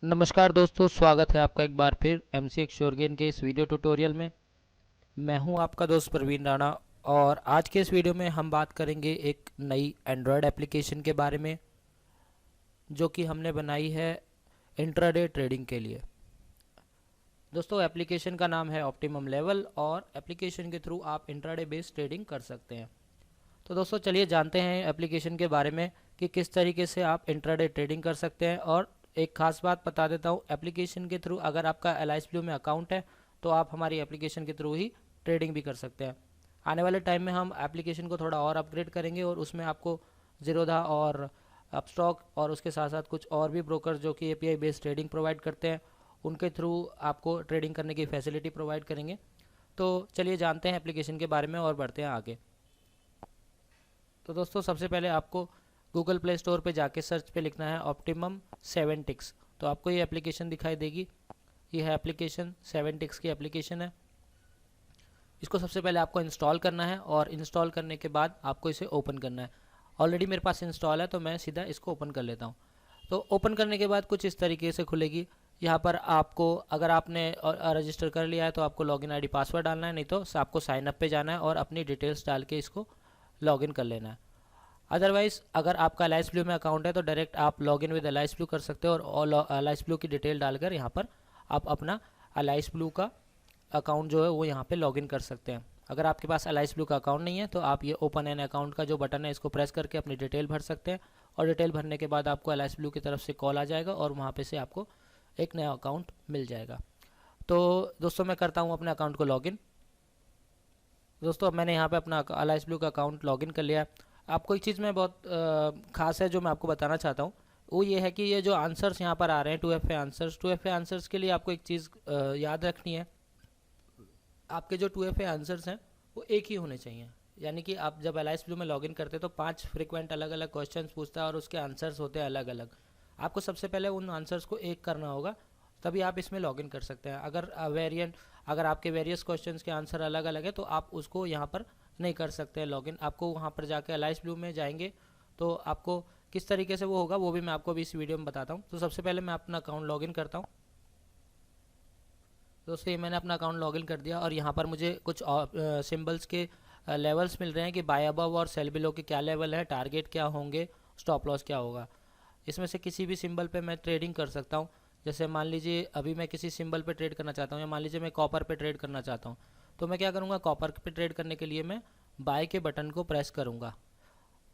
नमस्कार दोस्तों, स्वागत है आपका एक बार फिर एमसी एक्सोरगेन के इस वीडियो ट्यूटोरियल में। मैं हूं आपका दोस्त प्रवीण राणा और आज के इस वीडियो में हम बात करेंगे एक नई एंड्रॉयड एप्लीकेशन के बारे में जो कि हमने बनाई है इंट्राडे ट्रेडिंग के लिए। दोस्तों, एप्लीकेशन का नाम है ऑप्टिमम लेवल और एप्लीकेशन के थ्रू आप इंट्राडे बेस्ड ट्रेडिंग कर सकते हैं। तो दोस्तों चलिए जानते हैं एप्लीकेशन के बारे में कि किस तरीके से आप इंट्राडे ट्रेडिंग कर सकते हैं। और एक खास बात बता देता हूँ, एप्लीकेशन के थ्रू अगर आपका एलाइस ब्लू में अकाउंट है तो आप हमारी एप्लीकेशन के थ्रू ही ट्रेडिंग भी कर सकते हैं। आने वाले टाइम में हम एप्लीकेशन को थोड़ा और अपग्रेड करेंगे और उसमें आपको जीरोधा और अपस्टॉक और उसके साथ साथ कुछ और भी ब्रोकर जो कि एपीआई बेस्ड ट्रेडिंग प्रोवाइड करते हैं उनके थ्रू आपको ट्रेडिंग करने की फैसिलिटी प्रोवाइड करेंगे। तो चलिए जानते हैं एप्लीकेशन के बारे में और बढ़ते हैं आगे। तो दोस्तों सबसे पहले आपको गूगल प्ले स्टोर पे जाके सर्च पे लिखना है ऑप्टिमम 7 टिक्स। तो आपको ये एप्लीकेशन दिखाई देगी। ये है एप्लीकेशन, 7 टिक्स की एप्लीकेशन है। इसको सबसे पहले आपको इंस्टॉल करना है और इंस्टॉल करने के बाद आपको इसे ओपन करना है। ऑलरेडी मेरे पास इंस्टॉल है तो मैं सीधा इसको ओपन कर लेता हूँ। तो ओपन करने के बाद कुछ इस तरीके से खुलेगी। यहाँ पर आपको अगर आपने रजिस्टर कर लिया है तो आपको लॉगिन आईडी पासवर्ड डालना है, नहीं तो आपको साइन अप पे जाना है और अपनी डिटेल्स डाल के इसको लॉगिन कर लेना है। अदरवाइज़ अगर आपका एलाइस ब्लू में अकाउंट है तो डायरेक्ट आप लॉगिन विद एलाइस ब्लू कर सकते हो और एलाइस ब्लू की डिटेल डालकर यहाँ पर आप अपना एलाइस ब्लू का अकाउंट जो है वो यहाँ पे लॉगिन कर सकते हैं। अगर आपके पास एलाइस ब्लू का अकाउंट नहीं है तो आप ये ओपन एन अकाउंट का जो बटन है इसको प्रेस करके अपनी डिटेल भर सकते हैं और डिटेल भरने के बाद आपको एलाइस ब्लू की तरफ से कॉल आ जाएगा और वहाँ पे से आपको एक नया अकाउंट मिल जाएगा। तो दोस्तों मैं करता हूँ अपने अकाउंट को लॉगिन। दोस्तों अब मैंने यहाँ पे अपना एलाइस ब्लू का अकाउंट लॉगिन कर लिया। आपको एक चीज़ में बहुत ख़ास है जो मैं आपको बताना चाहता हूँ, वो ये है कि ये जो आंसर्स यहाँ पर आ रहे हैं 2FA आंसर्स, 2FA आंसर्स के लिए आपको एक चीज़ याद रखनी है। आपके जो 2FA आंसर्स हैं वो एक ही होने चाहिए। यानी कि आप जब एलाइस ब्लू में लॉगिन करते हैं तो 5 फ्रिक्वेंट अलग अलग क्वेश्चंस पूछता है और उसके आंसर्स होते हैं अलग अलग। आपको सबसे पहले उन आंसर्स को एक करना होगा, तभी आप इसमें लॉगिन कर सकते हैं। अगर आपके वेरियस क्वेश्चंस के आंसर अलग अलग है तो आप उसको यहाँ पर नहीं कर सकते हैं लॉगिन। आपको वहाँ पर जाके एलाइस ब्लू में जाएंगे तो आपको किस तरीके से वो होगा वो भी मैं आपको अभी इस वीडियो में बताता हूँ। तो सबसे पहले मैं अपना अकाउंट लॉगिन करता हूँ। दोस्तों ये मैंने अपना अकाउंट लॉगिन कर दिया और यहाँ पर मुझे कुछ सिंबल्स के लेवल्स मिल रहे हैं कि बाय अबव और सेल बिलो के क्या लेवल है, टारगेट क्या होंगे, स्टॉप लॉस क्या होगा। इसमें से किसी भी सिंबल पे मैं ट्रेडिंग कर सकता हूँ। जैसे मान लीजिए अभी मैं किसी सिंबल पे ट्रेड करना चाहता हूँ या मान लीजिए मैं कॉपर पे ट्रेड करना चाहता हूँ, तो मैं क्या करूँगा, कॉपर पे ट्रेड करने के लिए मैं बाय के बटन को प्रेस करूँगा।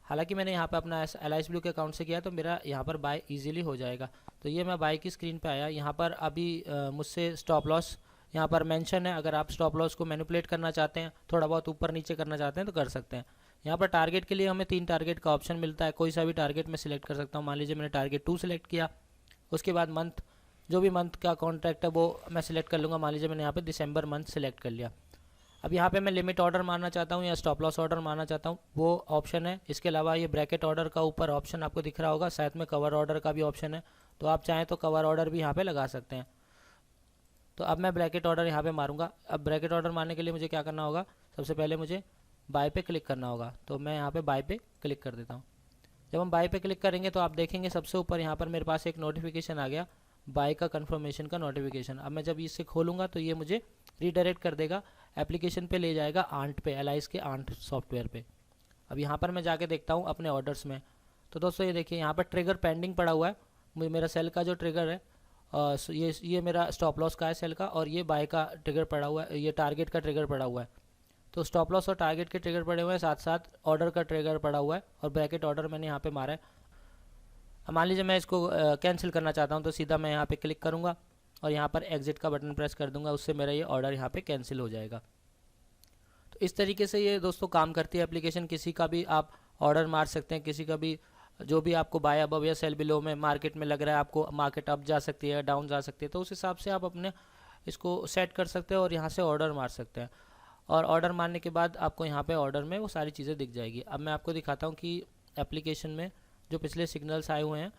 हालांकि मैंने यहाँ पे अपना एलाइस ब्लू के अकाउंट से किया तो मेरा यहाँ पर बाय इजीली हो जाएगा। तो ये मैं बाय की स्क्रीन पे आया। यहाँ पर अभी मुझसे स्टॉप लॉस यहाँ पर मेंशन है। अगर आप स्टॉप लॉस को मैनिपुलेट करना चाहते हैं, थोड़ा बहुत ऊपर नीचे करना चाहते हैं तो कर सकते हैं। यहाँ पर टारगेट के लिए हमें 3 टारगेट का ऑप्शन मिलता है। कोई सा भी टारगेट मैं सिलेक्ट कर सकता हूँ। मान लीजिए मैंने टारगेट 2 सिलेक्ट किया। उसके बाद मंथ, जो भी मंथ का कॉन्ट्रैक्ट है वो मैं सिलेक्ट कर लूँगा। मान लीजिए मैंने यहाँ पे दिसंबर मंथ सिलेक्ट कर लिया। अब यहाँ पे मैं लिमिट ऑर्डर मारना चाहता हूँ या स्टॉप लॉस ऑर्डर मारना चाहता हूँ, वो ऑप्शन है। इसके अलावा ये ब्रैकेट ऑर्डर का ऊपर ऑप्शन आपको दिख रहा होगा, साथ में कवर ऑर्डर का भी ऑप्शन है। तो आप चाहें तो कवर ऑर्डर भी यहाँ पे लगा सकते हैं। तो अब मैं ब्रैकेट ऑर्डर यहाँ पे मारूंगा। अब ब्रैकेट ऑर्डर मारने के लिए मुझे क्या करना होगा, सबसे पहले मुझे बाय पे क्लिक करना होगा। तो मैं यहाँ पे बाय पे क्लिक कर देता हूँ। जब हम बाय पे क्लिक करेंगे तो आप देखेंगे सबसे ऊपर यहाँ पर मेरे पास एक नोटिफिकेशन आ गया, बाय का कंफर्मेशन का नोटिफिकेशन। अब मैं जब इसे खोलूँगा तो ये मुझे रीडायरेक्ट कर देगा, एप्लीकेशन पे ले जाएगा आंट पे, एलाइस के आंट सॉफ्टवेयर पे। अब यहाँ पर मैं जाके देखता हूँ अपने ऑर्डर्स में। तो दोस्तों ये देखिए यहाँ पर ट्रिगर पेंडिंग पड़ा हुआ है। मेरा सेल का जो ट्रिगर है ये मेरा स्टॉप लॉस का है सेल का, और ये बाय का ट्रिगर पड़ा हुआ है, ये टारगेट का ट्रिगर पड़ा हुआ है। तो स्टॉप लॉस और टारगेट के ट्रिगर पड़े हुए हैं, साथ साथ ऑर्डर का ट्रिगर पड़ा हुआ है और ब्रैकेट ऑर्डर मैंने यहाँ पे मारा है। अब मान लीजिए मैं इसको कैंसिल करना चाहता हूँ तो सीधा मैं यहाँ पे क्लिक करूँगा और यहाँ पर एग्जिट का बटन प्रेस कर दूंगा। उससे मेरा ये ऑर्डर यहाँ पे कैंसिल हो जाएगा। तो इस तरीके से ये दोस्तों काम करती है एप्लीकेशन। किसी का भी आप ऑर्डर मार सकते हैं, किसी का भी जो भी आपको बाय अबव या सेल बिलो में मार्केट में लग रहा है, आपको मार्केट अप जा सकती है, डाउन जा सकती है, तो उस हिसाब से आप अपने इसको सेट कर सकते हैं और यहाँ से ऑर्डर मार सकते हैं। और ऑर्डर मारने के बाद आपको यहाँ पे ऑर्डर में वो सारी चीज़ें दिख जाएगी। अब मैं आपको दिखाता हूँ कि एप्लीकेशन में जो पिछले सिग्नल्स आए हुए हैं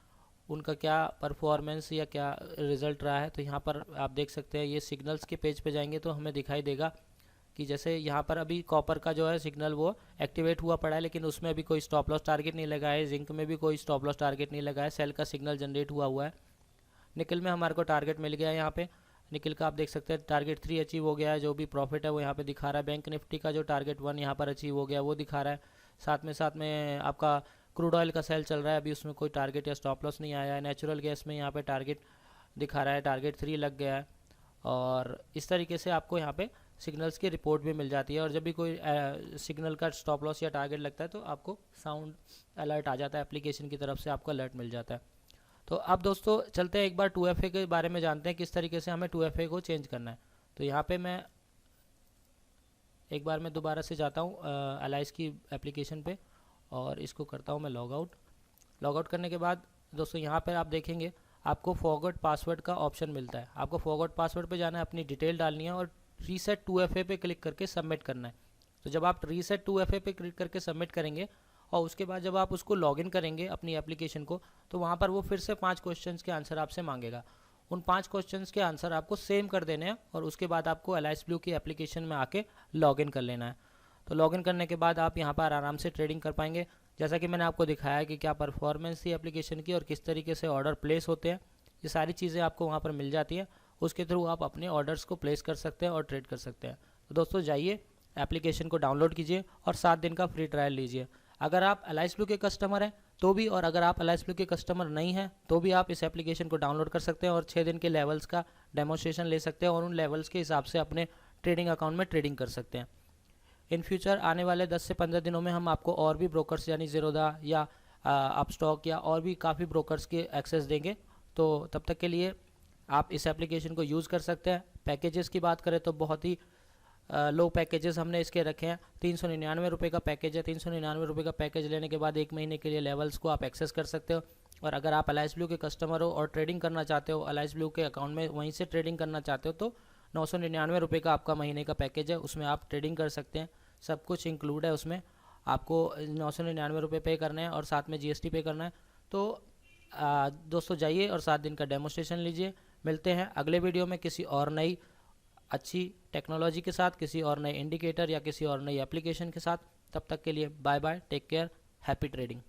उनका क्या परफॉर्मेंस या क्या रिज़ल्ट रहा है। तो यहाँ पर आप देख सकते हैं, ये सिग्नल्स के पेज पे जाएंगे तो हमें दिखाई देगा कि जैसे यहाँ पर अभी कॉपर का जो है सिग्नल वो एक्टिवेट हुआ पड़ा है, लेकिन उसमें अभी कोई स्टॉप लॉस टारगेट नहीं लगा है। जिंक में भी कोई स्टॉप लॉस टारगेट नहीं लगा है। सेल का सिग्नल जनरेट हुआ है। निकल में हमारे को टारगेट मिल गया है। यहाँ पे निकल का आप देख सकते हैं टारगेट 3 अचीव हो गया है, जो भी प्रॉफिट है वो यहाँ पे दिखा रहा है। बैंक निफ्टी का जो टारगेट 1 यहाँ पर अचीव हो गया वो दिखा रहा है। साथ में आपका क्रूड ऑयल का सेल चल रहा है, अभी उसमें कोई टारगेट या स्टॉप लॉस नहीं आया है। नेचुरल गैस में यहाँ पे टारगेट दिखा रहा है, टारगेट 3 लग गया है। और इस तरीके से आपको यहाँ पे सिग्नल्स की रिपोर्ट भी मिल जाती है, और जब भी कोई सिग्नल का स्टॉप लॉस या टारगेट लगता है तो आपको साउंड अलर्ट आ जाता है, एप्लीकेशन की तरफ से आपको अलर्ट मिल जाता है। तो अब दोस्तों चलते हैं एक बार 2FA के बारे में जानते हैं, किस तरीके से हमें 2FA को चेंज करना है। तो यहाँ पे मैं एक बार मैं दोबारा से जाता हूँ अलाइस की एप्लीकेशन पे, और इसको करता हूँ मैं लॉग आउट करने के बाद दोस्तों यहाँ पर आप देखेंगे आपको फॉरगॉट पासवर्ड का ऑप्शन मिलता है। आपको फॉरगॉट पासवर्ड पे जाना है, अपनी डिटेल डालनी है और रीसेट 2FA पे क्लिक करके सबमिट करना है। तो जब आप रीसेट 2FA पे क्लिक करके सबमिट करेंगे और उसके बाद जब आप उसको लॉगिन करेंगे अपनी एप्लीकेशन को, तो वहाँ पर वो फिर से 5 क्वेश्चंस के आंसर आपसे मांगेगा। उन 5 क्वेश्चंस के आंसर आपको सेम कर देने हैं और उसके बाद आपको अलाइस ब्लू की एप्लीकेशन में आके लॉगिन कर लेना है। तो लॉगिन करने के बाद आप यहाँ पर आराम से ट्रेडिंग कर पाएंगे। जैसा कि मैंने आपको दिखाया कि क्या परफॉर्मेंस थी एप्लीकेशन की और किस तरीके से ऑर्डर प्लेस होते हैं, ये सारी चीज़ें आपको वहाँ पर मिल जाती हैं। उसके थ्रू आप अपने ऑर्डर्स को प्लेस कर सकते हैं और ट्रेड कर सकते हैं। तो दोस्तों जाइए एप्लीकेशन को डाउनलोड कीजिए और 7 दिन का फ्री ट्रायल लीजिए। अगर आप अलाइस ब्लू के कस्टमर हैं तो भी, और अगर आप अलाइस ब्लू के कस्टमर नहीं हैं तो भी आप इस एप्लीकेशन को डाउनलोड कर सकते हैं और 6 दिन के लेवल्स का डेमोस्ट्रेशन ले सकते हैं और उन लेवल्स के हिसाब से अपने ट्रेडिंग अकाउंट में ट्रेडिंग कर सकते हैं। इन फ्यूचर आने वाले 10 से 15 दिनों में हम आपको और भी ब्रोकर्स यानी ज़ीरोधा या अपस्टॉक या और भी काफ़ी ब्रोकर्स के एक्सेस देंगे। तो तब तक के लिए आप इस एप्लीकेशन को यूज़ कर सकते हैं। पैकेजेस की बात करें तो बहुत ही लो पैकेजेस हमने इसके रखे हैं। 399 रुपये का पैकेज है। 399 रुपये का पैकेज लेने के बाद 1 महीने के लिए लेवल्स को आप एक्सेस कर सकते हो। और अगर आप अलाइस ब्लू के कस्टमर हो और ट्रेडिंग करना चाहते हो, अलाइस ब्लू के अकाउंट में वहीं से ट्रेडिंग करना चाहते हो, तो 999 रुपये का आपका महीने का पैकेज है, उसमें आप ट्रेडिंग कर सकते हैं। सब कुछ इंक्लूड है उसमें, आपको 999 रुपये पे करने हैं और साथ में GST पे करना है। तो दोस्तों जाइए और 7 दिन का डेमोस्ट्रेशन लीजिए। मिलते हैं अगले वीडियो में किसी और नई अच्छी टेक्नोलॉजी के साथ, किसी और नए इंडिकेटर या किसी और नई एप्लीकेशन के साथ। तब तक के लिए bye bye, take care, happy trading.